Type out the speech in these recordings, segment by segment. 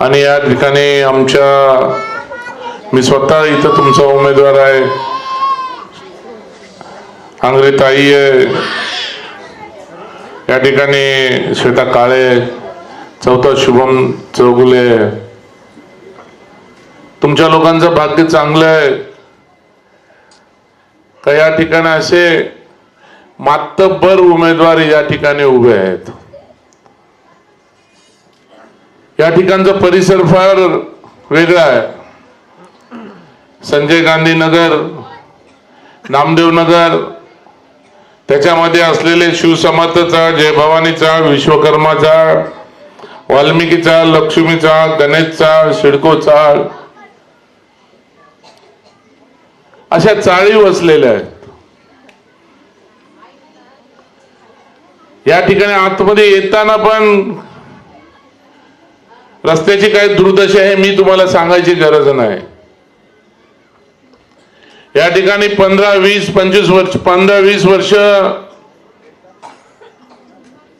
आणि या ठिकाणी मी स्वतः इथं तुमचा उमेदवार आहे, आंग्रे ताई आहे, या ठिकाणी श्वेता काळे, चौथा शुभम चौगुले. तुमच्या लोकांचं भाग्य चांगलं आहे का या ठिकाणी असे मातब्बर उमेदवार या ठिकाणी उभे आहेत. या ठिकाणचा परिसर फार वेगळा आहे. संजय गांधी नगर, नामदेव नगर, त्याच्यामध्ये असलेले शिवसमर्थचा, जयभवानीचा, विश्वकर्माचा, वाल्मिकीचा, लक्ष्मीचा, गणेशचा, सिडकोचा, अशा चाळी वसलेल्या आहेत. या ठिकाणी आतमध्ये येताना पण रस्त्याची काय दुर्दशा आहे मी तुम्हाला सांगायची गरज नाही. या ठिकाणी 15-20 वर्ष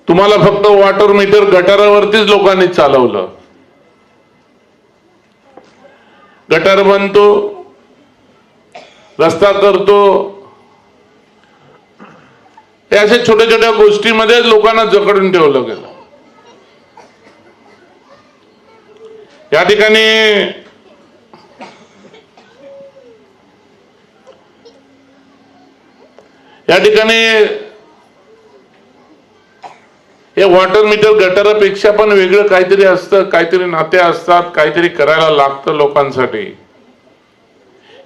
तुम्हाला फक्त वॉटर मीटर गटारावरतीच लोकांनी चालवलं. गटार बनतो, रस्ता करतो, हे अशा छोट्या छोट्या गोष्टीमध्ये लोकांना जकडून ठेवलं गेलं. या ठिकाणी हे वॉटर मीटर गटारापेक्षा पण वेगळं काहीतरी असतं, काहीतरी नाते असतात, काहीतरी करायला लागतं लोकांसाठी.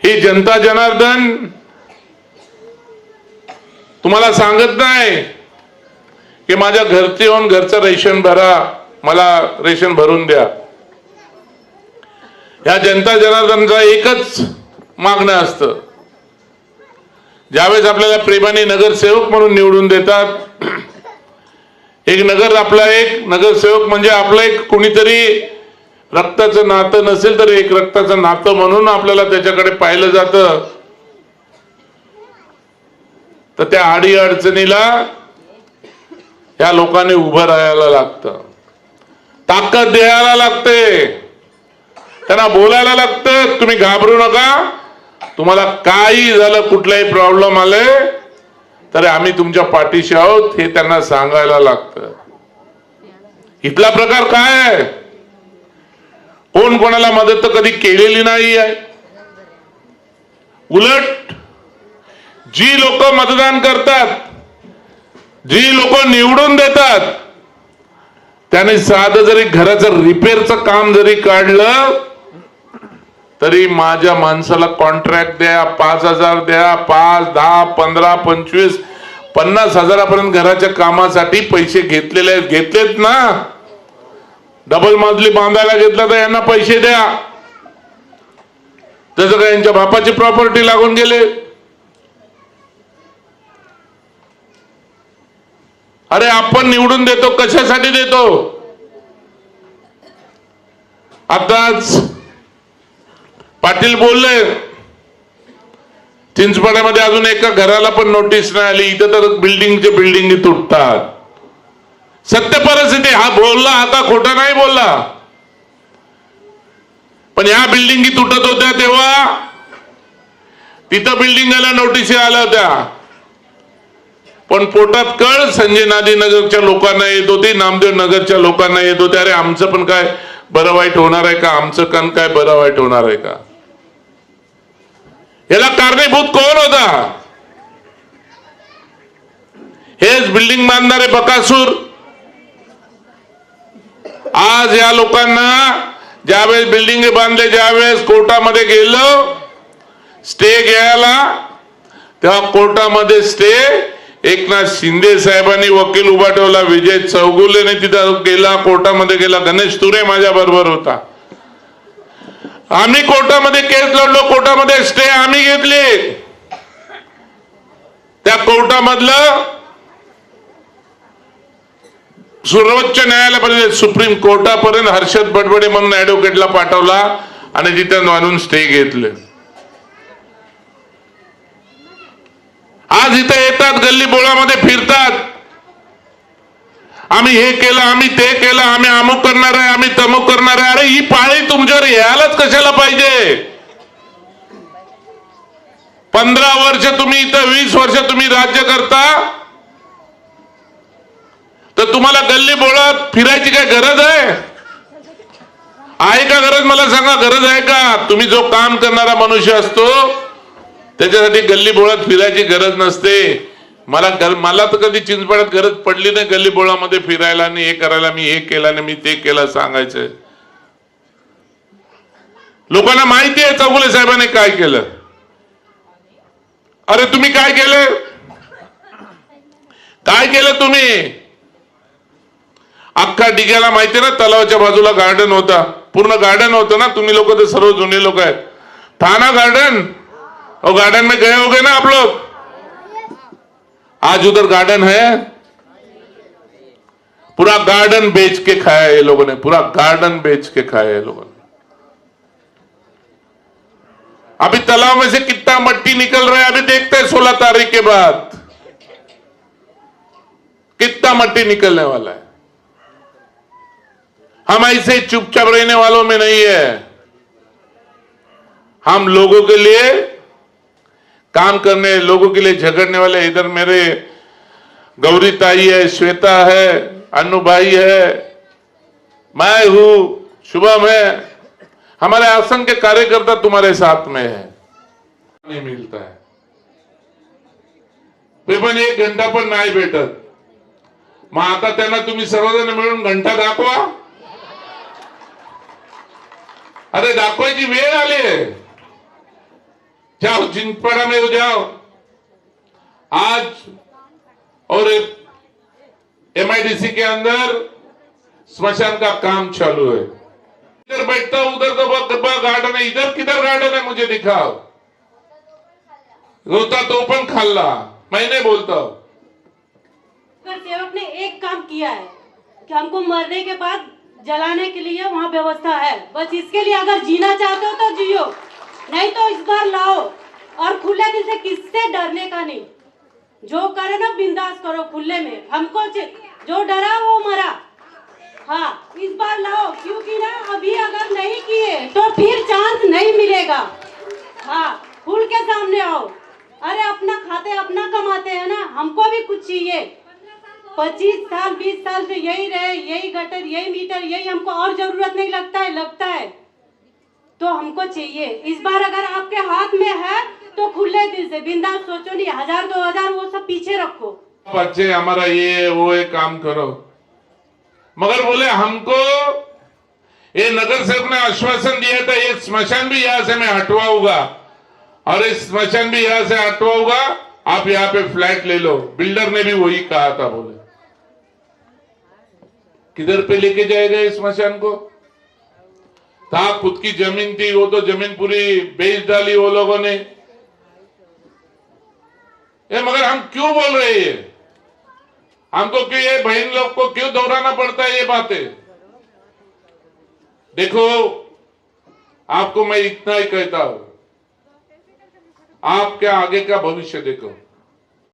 ही जनता जनार्दन तुम्हाला सांगत नाही की माझ्या घरचे येऊन घरचं रेशन भरा, मला रेशन भरून द्या. या जनता जनार्दनचा एकच मागणं असतं. ज्यावेळेस आपल्याला प्रेमाने नगरसेवक म्हणून निवडून देतात, एक नगरसेवक म्हणजे आपलं एक कोणीतरी रक्ताचं नातं नसेल तर एक रक्ताचं नातं म्हणून आपल्याला त्याच्याकडे पाहिलं जातं. तर त्या आडी अडचणीला या लोकांनी उभं राहायला लागतं, ताकद द्यायला लागते, त्यांना बोलायला लागतं. तुम्ही घाबरू नका, तुम्हाला काही झालं, कुठलाही प्रॉब्लेम आले तरी आम्ही तुमच्या पाठीशी आहोत, हे त्यांना सांगायला लागतं. इथला प्रकार काय आहे? कोण कोणाला मदत तर कधी केलेली नाही आहे. उलट जी लोक मतदान करतात, जी लोक निवडून देतात, त्याने साधं जरी घराचं रिपेअरचं काम जरी काढलं तरी माझ्या माणसाला कॉन्ट्रॅक्ट द्या, 5,000 द्या, 5, 10, 15, 25, 50 हजारापर्यंत घराच्या कामासाठी पैसे घेतलेत ना. डबल मजली बांधायला घेतला तर यांना पैसे द्या, जसं काय यांच्या बापाची प्रॉपर्टी लागून गेले. अरे आपण निवडून देतो, कशासाठी देतो? आताच पाटील बोलले, चिंचपाड्यामध्ये अजून एका घराला पण नोटीस नाही आली. इथं तर बिल्डिंग तुटतात. सत्य परिस्थिती. हा बोलला, आता खोटा नाही बोलला. पण ह्या बिल्डिंगी तुटत होत्या तेव्हा तिथं बिल्डिंगला नोटीस आल्या होत्या. पण पोटात कळ संजय गांधी नगरच्या लोकांना येत होती, नामदेव नगरच्या लोकांना येत होते. अरे आमचं पण काय बरं वाईट होणार आहे का? आमचं पण काय बरं वाईट होणार आहे का? याला कारणीभूत कोण होता? हेच बिल्डिंग बांधणारे बकासूर. आज या लोकांना ज्यावेळेस बिल्डिंग बांधले, ज्यावेळेस कोर्टामध्ये गेलो स्टे घ्यायला, तेव्हा कोर्टामध्ये स्टे एकनाथ शिंदे साहेबांनी वकील उभा ठेवला, विजय चौगुलेने तिथं गेला, कोर्टामध्ये गेला, गणेश तुरे माझ्या बरोबर होता. आम्ही कोर्टामध्ये केस लढलो, कोर्टामध्ये स्टे आम्ही घेतले. त्या कोर्टामधलं सर्वोच्च न्यायालयापर्यंत, सुप्रीम कोर्टापर्यंत हर्षद बडबडे म्हणून ऍडव्होकेटला पाठवला आणि तिथं आणून स्टे घेतले. आज इथे येतात, गल्ली बोळामध्ये फिरतात आम्ही हे केलं, आम्ही ते केलं, आम्ही अमुक करणार आहे, आम्ही तमुक करणार आहे. अरे ही पाळी तुमच्यावर यायलाच कशाला पाहिजे? 15 वर्ष तुम्ही इथं, 20 वर्ष तुम्ही राज्य करता, तर तुम्हाला गल्ली बोळात फिरायची काय गरज आहे का? गरज मला सांगा, गरज आहे का? तुम्ही जो काम करणारा मनुष्य असतो त्याच्यासाठी गल्ली बोळात फिरायची गरज नसते. मला तर कधी चिंचपाड्यात गरज पडली नाही गल्ली बोळामध्ये फिरायला आणि हे करायला. मी हे केलं आणि मी ते केलं सांगायचं. लोकांना माहिती आहे चौगुले साहेबांनी काय केलं. अरे तुम्ही काय केलं? काय केलं तुम्ही? अख्खा डिग्याला माहिती ना, तलावाच्या बाजूला गार्डन होता, पूर्ण गार्डन होतं ना. तुम्ही लोक तो सर्व जुने लोक आहेत. था ना गार्डन? और गार्डन में गए होगे ना आप लोग? आज उधर गार्डन है? पूरा गार्डन बेच के खाया ये लोगों ने, पूरा गार्डन बेच के खाया ये लोगों ने. अभी तालाब में से कितना मट्टी निकल रहा है अभी देखते हैं 16 तारीख के बाद कितना मट्टी निकलने वाला है. हम ऐसे चुपचाप रहने वालों में नहीं है. हम लोगों के लिए काम करने, लोगों के लिए झगड़ने वाले. इधर मेरे गौरी ताई है, श्वेता है, अन्नू भाई है, मैं हूं, शुभम है. हमारे आसन के कार्यकर्ता तुम्हारे साथ में है. नहीं मिलता है ते पण 1 घंटा पण नाही भेटत. मग आता त्यांना तुम्ही सर्वजण मिळून घंटा दाखवा. अरे दाखवायची वेळ आली है. जाओ चिंचपाड़ा में जाओ आज, और एमआईडीसी के अंदर स्मशान का काम चालू है. इधर बैठता हूं, उधर तो गार्डन है, इधर किधर गार्डन है मुझे दिखाओ. रोता तो पण खाल्ला, मैं नहीं बोलता. सेवक ने एक काम किया है कि हमको मरने के बाद जलाने के लिए वहाँ व्यवस्था है. बस इसके लिए अगर जीना चाहते हो तो जियो, नहीं तो इस बार लाओ. और खुले दिल से किससे डरने का नहीं. जो करे ना बिंदास करो खुले में. हमको जो डरा वो मरा. हाँ इस बार लाओ, क्योंकि ना अभी अगर नहीं किए तो फिर चांस नहीं मिलेगा. हाँ खुल के सामने आओ. अरे अपना खाते अपना कमाते हैं ना, हमको भी कुछ चाहिए. 25 साल 20 साल से यही रहे, यही गटर, यही मीटर, यही हमको और जरूरत नहीं लगता है तो हमको चाहिए. इस बार अगर आपके हाथ में है तो खुले दिल से बिंदास सोचो. नहीं 1000 2000 वो सब पीछे रखो. बच्चे हमारा ये वो एक काम करो, मगर बोले हमको ये नगर सेवक ने आश्वासन दिया था ये स्मशान भी यहां से मैं हटवाऊंगा, और इस स्मशान भी यहां से हटवाऊंगा. आप यहाँ पे फ्लैट ले लो. बिल्डर ने भी वही कहा था. बोले किधर पे लेके जाएगा इस स्मशान को? था खुद की जमीन थी, वो तो जमीन पूरी बेच डाली वो लोगों ने. मगर हम क्यों बोल रहे हैं? हमको क्यों ये बहन लोग को क्यों दोहराना पड़ता है ये बातें? देखो आपको मैं इतना ही कहता हूं, आप क्या आगे का भविष्य देखो.